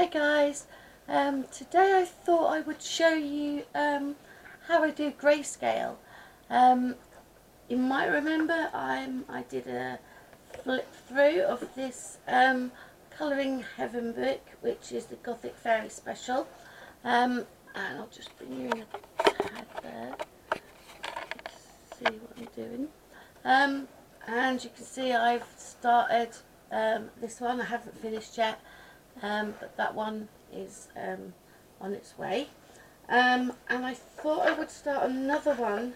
Hi guys, today I thought I would show you how I do grayscale. You might remember I did a flip through of this Colouring Heaven book, which is the Gothic Fairy Special, and I'll just bring you in a tad there to see what I'm doing. And you can see I've started this one. I haven't finished yet. But that one is on its way, and I thought I would start another one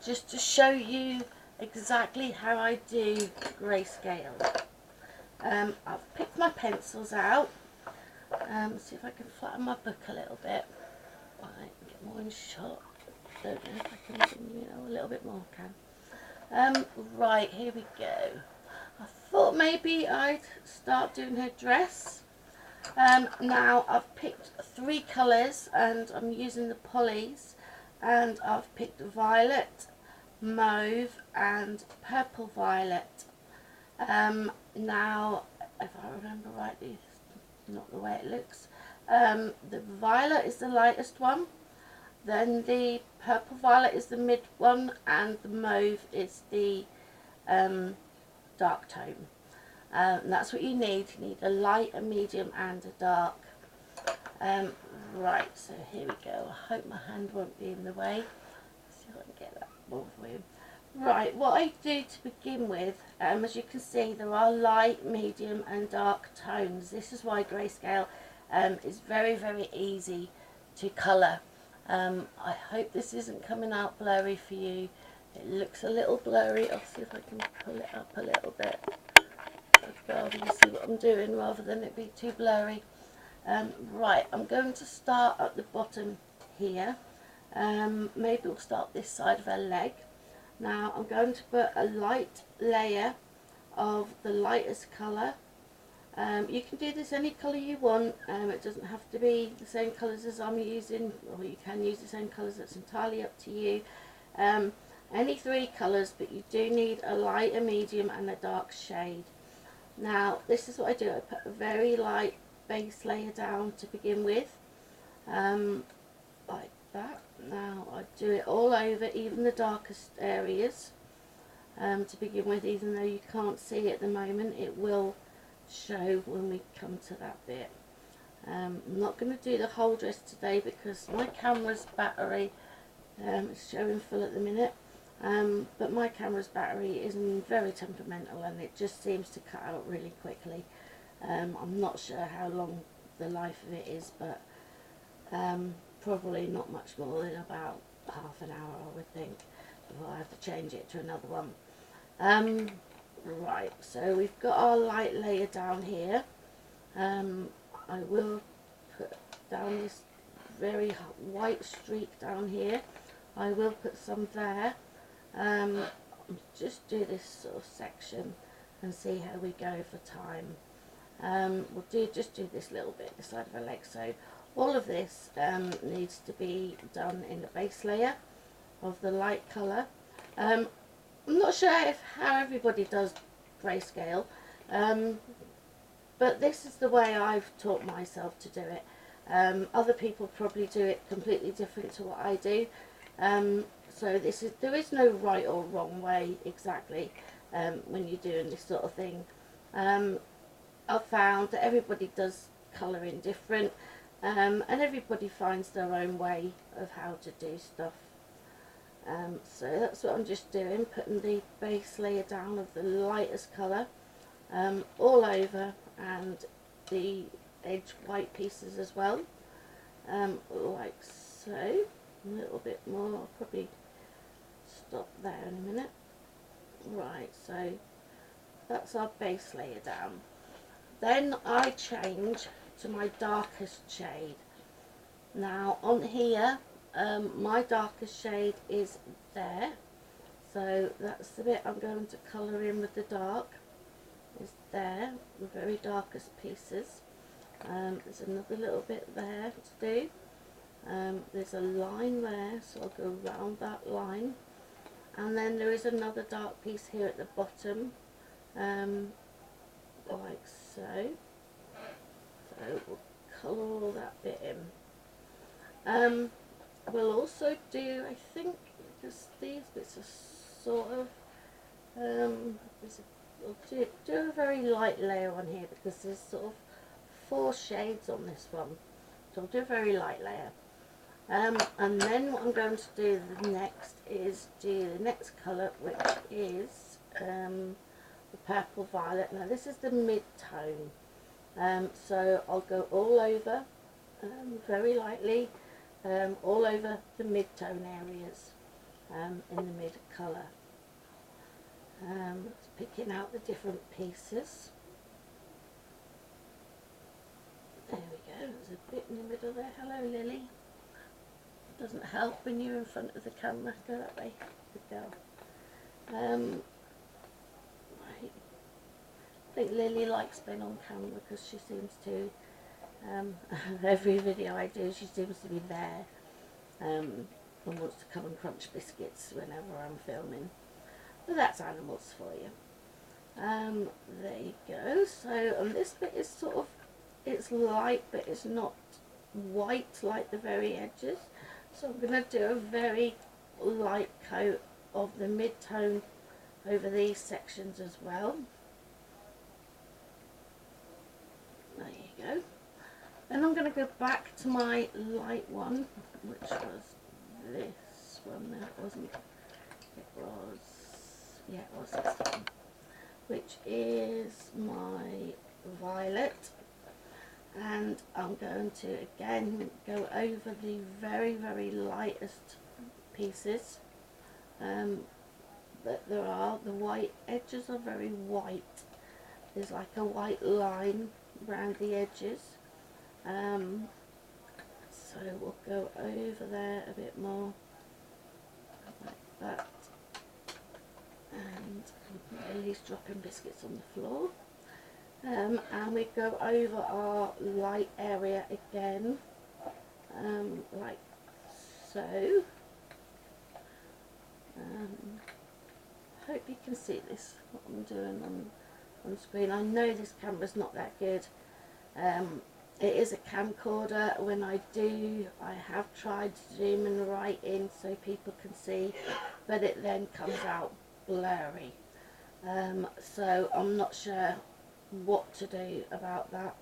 just to show you exactly how I do grayscale. I've picked my pencils out. See if I can flatten my book a little bit. Right, get more in shot. Don't know if I can zoom you know a little bit more. Can. Right, here we go. I thought maybe I'd start doing her dress. Now I've picked 3 colours and I'm using the polys, and I've picked violet, mauve and purple violet. Now if I remember rightly, it's not the way it looks. The violet is the lightest one, then the purple violet is the mid one, and the mauve is the dark tone. And that's what you need. You need a light, a medium and a dark. Right, so here we go. I hope my hand won't be in the way. Let's see if I can get that more for you. Right, what I do to begin with, as you can see, there are light, medium and dark tones. This is why grayscale is very, very easy to colour. I hope this isn't coming out blurry for you. It looks a little blurry. I'll see if I can pull it up a little bit. Rather you see what I'm doing rather than it be too blurry. Right, I'm going to start at the bottom here. Maybe we'll start this side of her leg. Now I'm going to put a light layer of the lightest colour. You can do this any colour you want. It doesn't have to be the same colours as I'm using, or you can use the same colours. That's entirely up to you. Any 3 colours, but you do need a light, a medium and a dark shade. Now this is what I do. I put a very light base layer down to begin with, like that. Now I do it all over, even the darkest areas, to begin with, even though you can't see at the moment. It will show when we come to that bit. I'm not going to do the whole dress today because my camera's battery is showing full at the minute. But my camera's battery is very temperamental and it just seems to cut out really quickly. I'm not sure how long the life of it is, but probably not much more than about half an hour, I would think, before I have to change it to another one. Right, so we've got our light layer down here. I will put down this very white streak down here. I will put some there. Just do this sort of section and see how we go for time. We'll just do this little bit, the side of her leg. So all of this needs to be done in the base layer of the light colour. I'm not sure how everybody does grayscale, but this is the way I've taught myself to do it. Other people probably do it completely different to what I do. So there is no right or wrong way exactly when you're doing this sort of thing. I've found that everybody does colouring different, and everybody finds their own way of how to do stuff. So that's what I'm just doing, putting the base layer down of the lightest colour all over, and the edge white pieces as well, like so. A little bit more. I'll probably stop there in a minute. Right, so that's our base layer down. Then I change to my darkest shade. Now on here, my darkest shade is there, so that's the bit I'm going to colour in with the dark, is there, the very darkest pieces. There's another little bit there to do. There's a line there, so I'll go round that line, and then there is another dark piece here at the bottom, like so. So we'll colour all that bit in. We'll also do, I think, because these bits are sort of, we'll do a very light layer on here because there's sort of 4 shades on this one. So I'll do a very light layer. And then what I'm going to do next is do the next colour, which is the purple violet. Now this is the mid-tone. So I'll go all over, very lightly, all over the mid-tone areas in the mid-colour. Picking out the different pieces. There we go, there's a bit in the middle there. Hello Lily. Doesn't help when you're in front of the camera. Go that way. Good girl. Right. I think Lily likes being on camera because she seems to, every video I do she seems to be there and wants to come and crunch biscuits whenever I'm filming. But that's animals for you. There you go. So and this bit is sort of, it's light but it's not white like the very edges. So I'm going to do a very light coat of the mid-tone over these sections as well. There you go. Then I'm going to go back to my light one, which was this one. No, it wasn't. It was, yeah, it was this one, which is my violet. And I'm going to again go over the very, very lightest pieces that there are. The white edges are very white. There's like a white line around the edges. So we'll go over there a bit more, like that. And Lily's dropping biscuits on the floor. And we go over our light area again, like so. Hope you can see this, what I'm doing on screen. I know this camera's not that good. It is a camcorder. When I do, I have tried zooming right in so people can see, but it then comes out blurry. So I'm not sure what to do about that.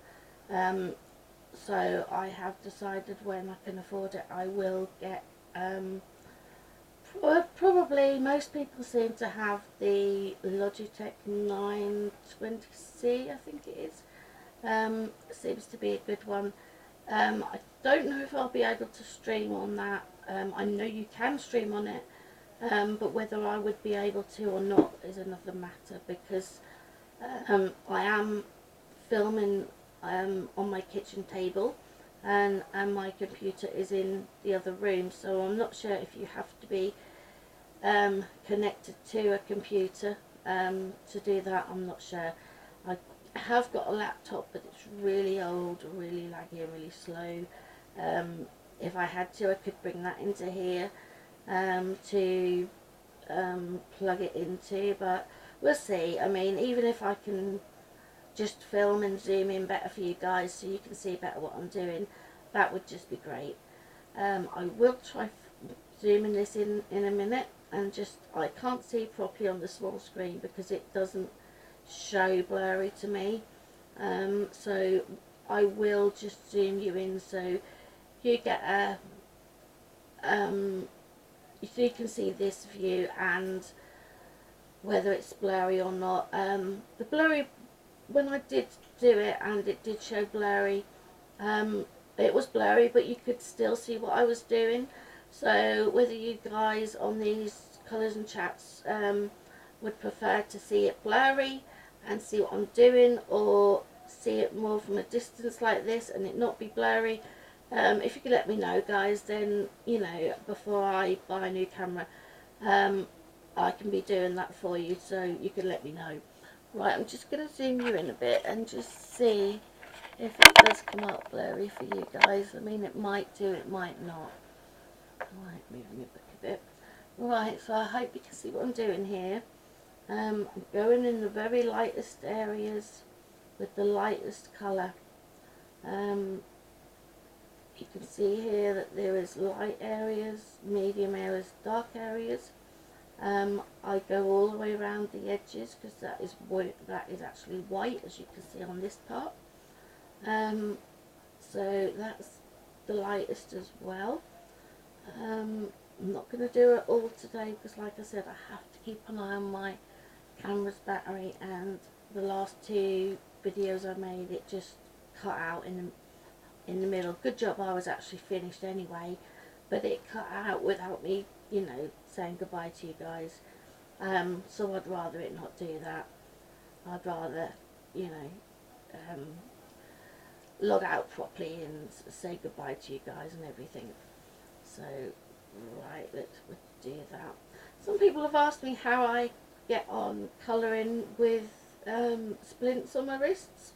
So I have decided when I can afford it I will get probably most people seem to have the Logitech 920C, I think it is. Seems to be a good one. I don't know if I'll be able to stream on that. I know you can stream on it, but whether I would be able to or not is another matter, because I am filming on my kitchen table and my computer is in the other room, so I'm not sure if you have to be connected to a computer to do that. I'm not sure. I have got a laptop, but it's really old, really laggy and really slow. If I had to, I could bring that into here to plug it into, but we'll see. I mean, even if I can just film and zoom in better for you guys so you can see better what I'm doing, that would just be great. I will try zooming this in a minute, and just, I can't see properly on the small screen because it doesn't show blurry to me. So I will just zoom you in so you get a so you can see this view and whether it's blurry or not. The blurry, when I did do it and it did show blurry, it was blurry, but you could still see what I was doing. So whether you guys on these colours and chats would prefer to see it blurry and see what I'm doing, or see it more from a distance like this and it not be blurry, if you could let me know, guys, then, you know, before I buy a new camera, I can be doing that for you, so you can let me know. Right, I'm just going to zoom you in a bit and just see if it does come out blurry for you guys. I mean, it might do, it might not. Right, moving it back a bit. Right, so I hope you can see what I'm doing here. I'm going in the very lightest areas with the lightest colour. You can see here that there is light areas, medium areas, dark areas. I go all the way around the edges because that is actually white, as you can see on this part. So that's the lightest as well. I'm not going to do it all today because, like I said, I have to keep an eye on my camera's battery, and the last two videos I made, it just cut out in the middle. Good job I was actually finished anyway, but it cut out without me, you know, saying goodbye to you guys. So I'd rather it not do that. I'd rather, you know, log out properly and say goodbye to you guys and everything. So, right, let's do that. Some people have asked me how I get on colouring with splints on my wrists.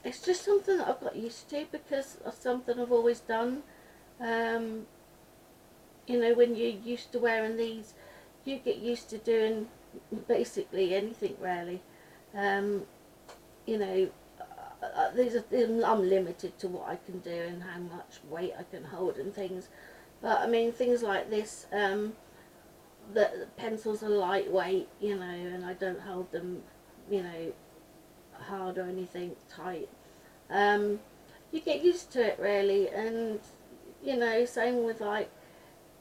It's just something that I've got used to because of something I've always done. You know, when you're used to wearing these, you get used to doing basically anything really. You know, I'm limited to what I can do and how much weight I can hold and things. But I mean, things like this, the pencils are lightweight, you know, and I don't hold them, you know, hard or anything tight. You get used to it really, and you know, same with like,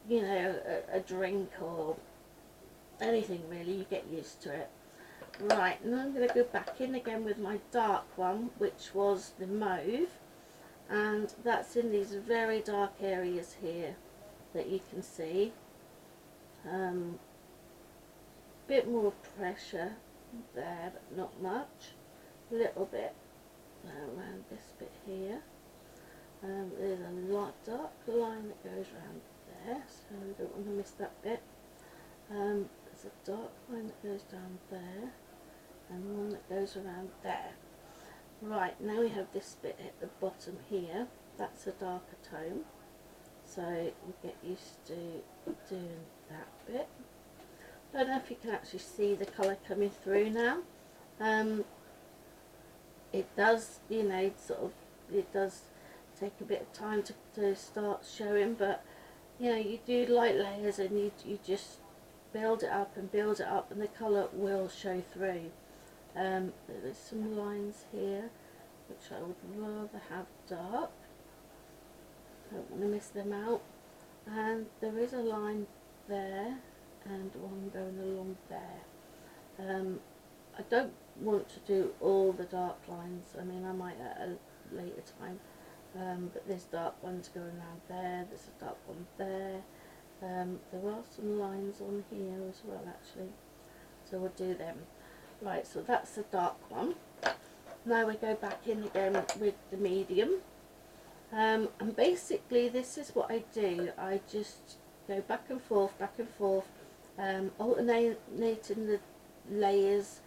you know, a drink or anything really, you get used to it. Right, and I'm going to go back in again with my dark one, which was the mauve, and that's in these very dark areas here that you can see. Bit more pressure there, but not much. A little bit around this bit here. There's a dark line that goes around there, so we don't want to miss that bit. There's a dark line that goes down there, and one that goes around there. Right, now we have this bit at the bottom here. That's a darker tone, so you get used to doing that bit. I don't know if you can actually see the colour coming through now. It does, you know, sort of, it does take a bit of time to start showing, but you know, you do light layers and you just build it up and build it up, and the colour will show through. There's some lines here which I would rather have dark. Don't want to miss them out. And there is a line there and one going along there. I don't want to do all the dark lines. I mean, I might at a later time. But there's dark ones going around there. There's a dark one there. There are some lines on here as well, actually. So we'll do them. Right, so that's the dark one. Now we go back in again with the medium. And basically this is what I do. I just go back and forth, alternating the layers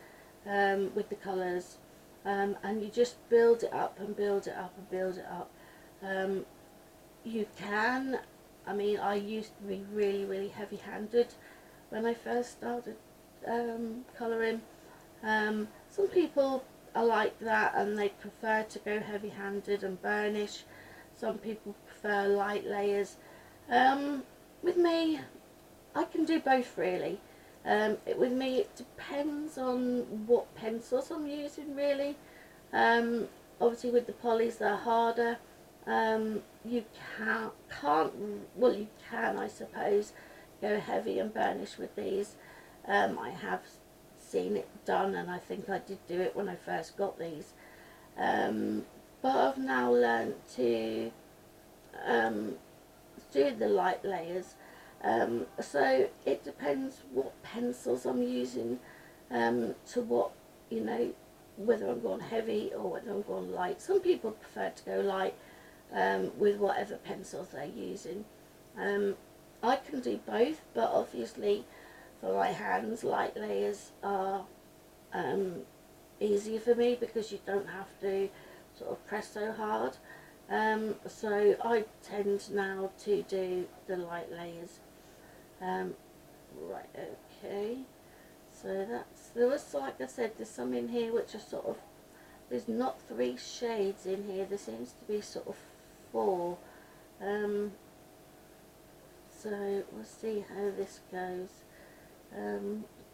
with the colours, and you just build it up and build it up and build it up. You can, I mean, I used to be really heavy handed when I first started colouring. Some people are like that and they prefer to go heavy handed and burnish. Some people prefer light layers. With me, I can do both really. With me it depends on what pencils I'm using really. Obviously with the polys they're harder. You can I suppose go heavy and burnish with these. I have seen it done, and I think I did do it when I first got these, but I've now learned to do the light layers, so it depends what pencils I'm using, to what, you know, whether I'm going heavy or whether I'm going light. Some people prefer to go light with whatever pencils they're using. I can do both, but obviously for my hands, light layers are easier for me because you don't have to sort of press so hard. So I tend now to do the light layers. Right, okay. So there was, like I said, there's some in here which are sort of there's not 3 shades in here, there seems to be sort of 4. So we'll see how this goes.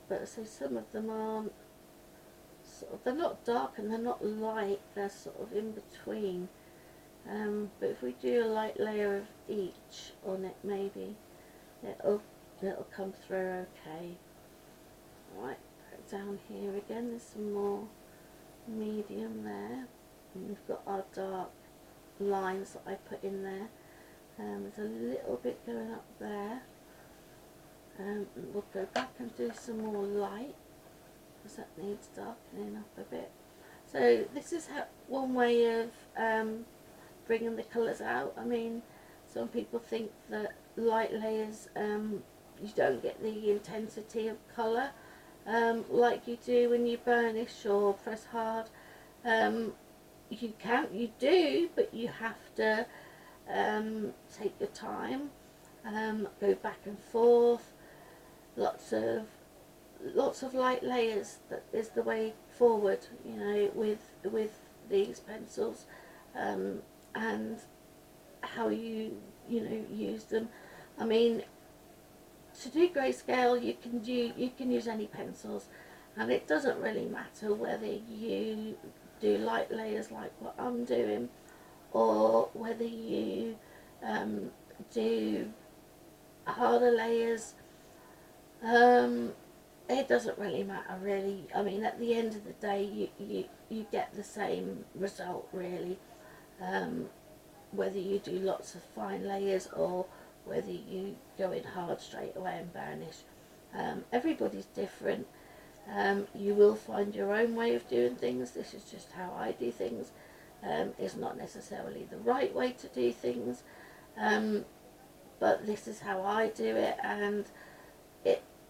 But so some of them aren't sort of, they're not dark and they're not light, they're sort of in between. But if we do a light layer of each on it, maybe it'll come through okay. Right, put it down here again. There's some more medium there, and we've got our dark lines that I put in there. There's a little bit going up there. We'll go back and do some more light, because that needs darkening up a bit. So this is one way of bringing the colours out. I mean, some people think that light layers, you don't get the intensity of colour like you do when you burnish or press hard. You do, but you have to take your time, go back and forth. Lots of light layers, that is the way forward, you know, with these pencils, and how you use them. I mean, to do grayscale, you can use any pencils, and it doesn't really matter whether you do light layers like what I'm doing, or whether you do harder layers. It doesn't really matter, really. I mean, at the end of the day, you get the same result, really. Whether you do lots of fine layers or whether you go in hard straight away and burnish. Everybody's different. You will find your own way of doing things. This is just how I do things. It's not necessarily the right way to do things, but this is how I do it, and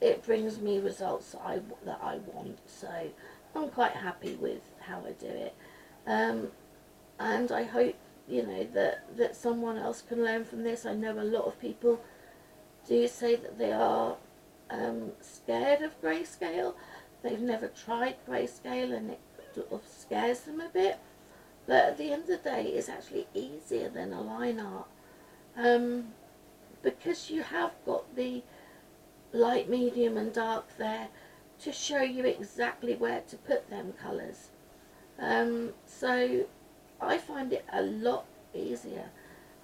it brings me results that I want. So I'm quite happy with how I do it, and I hope that someone else can learn from this. I know a lot of people do say that they are scared of grayscale. They've never tried grayscale and it sort of scares them a bit. But at the end of the day, it's actually easier than a line art, because you have got the light, medium and dark there to show you exactly where to put them colours. So I find it a lot easier.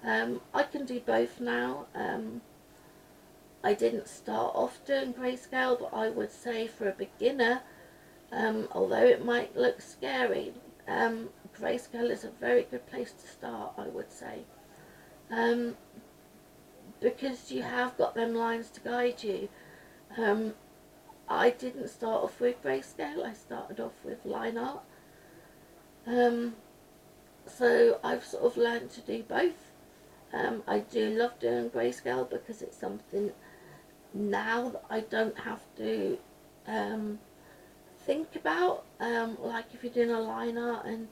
I can do both now. I didn't start off doing grayscale, but I would say for a beginner, although it might look scary, grayscale is a very good place to start, I would say, because you have got them lines to guide you. I didn't start off with grayscale, I started off with line art. So I've sort of learned to do both. I do love doing grayscale because it's something now that I don't have to think about, like if you're doing a line art and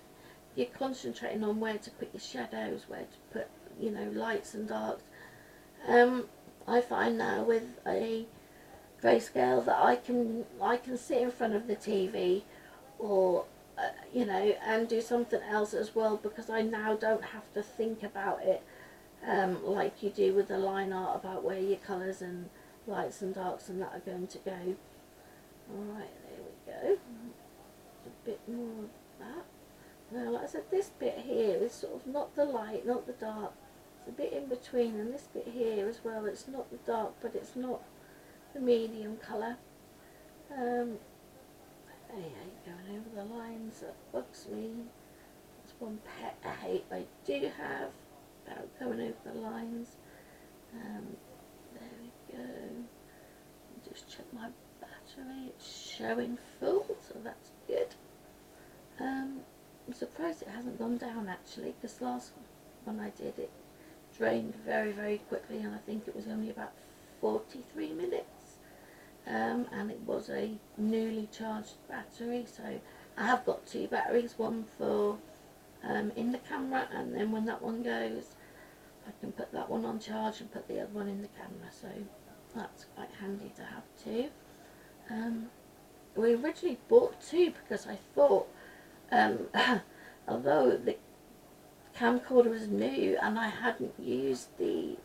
you're concentrating on where to put your shadows, where to put lights and darks. I find now with a grayscale that I can sit in front of the TV or and do something else as well, because I now don't have to think about it like you do with the line art, about where your colours and lights and darks and that are going to go. Alright, there we go. A bit more of that. Now, like I said, this bit here is sort of not the light, not the dark. It's a bit in between, and this bit here as well, it's not the dark, but it's not the medium colour. Going over the lines, that bugs me. That's one pet I hate I do have, about going over the lines. There we go. Just check my battery, it's showing full, so that's good. I'm surprised it hasn't gone down actually, because last one I did, it drained very, very quickly, and I think it was only about 43 minutes. And it was a newly charged battery, so I have got 2 batteries, one for in the camera, and then when that one goes I can put that one on charge and put the other one in the camera, so that's quite handy to have 2. We originally bought 2 because I thought although the camcorder was new and I hadn't used the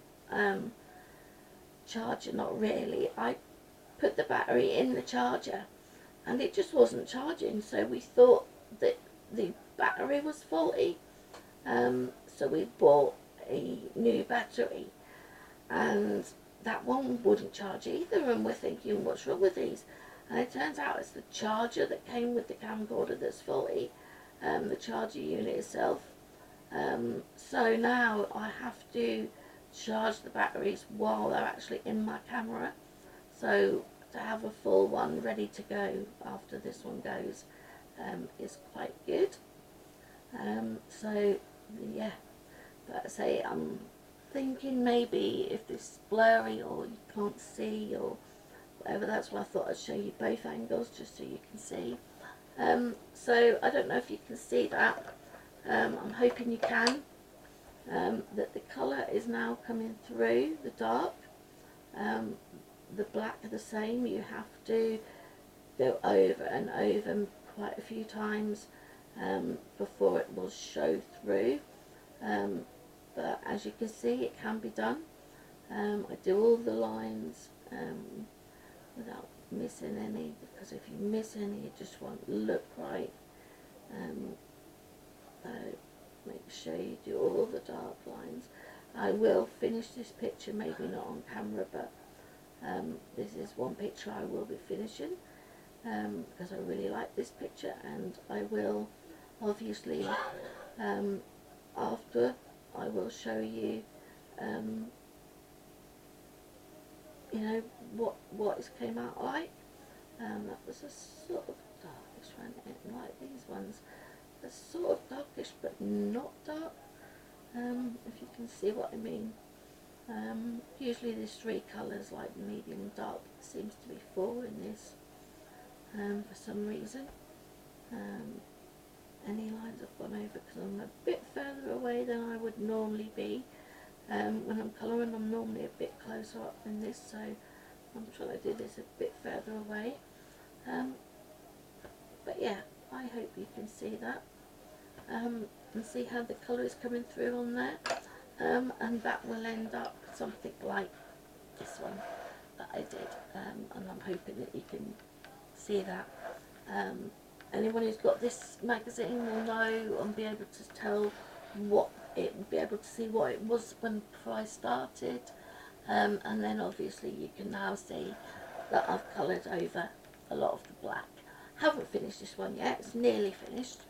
charger, not really, I put the battery in the charger and it just wasn't charging, so we thought that the battery was faulty. So we bought a new battery and that one wouldn't charge either, and we're thinking, what's wrong with these? And it turns out it's the charger that came with the camcorder that's faulty, the charger unit itself. So now I have to charge the batteries while they're actually in my camera, so to have a full one ready to go after this one goes is quite good. So yeah, but I say I'm thinking maybe if this is blurry or you can't see or whatever, that's why I thought I'd show you both angles just so you can see. So I don't know if you can see that. I'm hoping you can. That the colour is now coming through the dark. The black are the same. You have to go over and over quite a few times before it will show through. But as you can see, it can be done. I do all the lines without missing any, because if you miss any it just won't look right. So make sure you do all the dark lines. I will finish this picture, maybe not on camera, but this is one picture I will be finishing because I really like this picture, and I will obviously after I will show you you know what it came out like. That was a sort of darkish one, like these ones. They're sort of darkish but not dark, if you can see what I mean. Usually there's three colours, like medium and dark, but there seems to be four in this for some reason. Any lines I've gone over because I'm a bit further away than I would normally be. When I'm colouring I'm normally a bit closer up than this, so I'm trying to do this a bit further away. But yeah, I hope you can see that and see how the colour is coming through on there, and that will end up something like this one that I did, and I'm hoping that you can see that. Anyone who's got this magazine will know and be able to tell what it, be able to see what it was when before I started, and then obviously you can now see that I've coloured over a lot of the black. Haven't finished this one yet, it's nearly finished,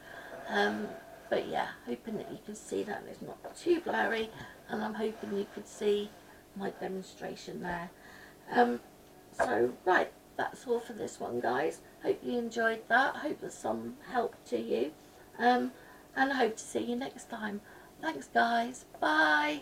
but yeah, hoping that you can see that and it's not too blurry, and I'm hoping you could see my demonstration there. So right, that's all for this one, guys. Hope you enjoyed that. Hope there's some help to you, and I hope to see you next time. Thanks guys, bye.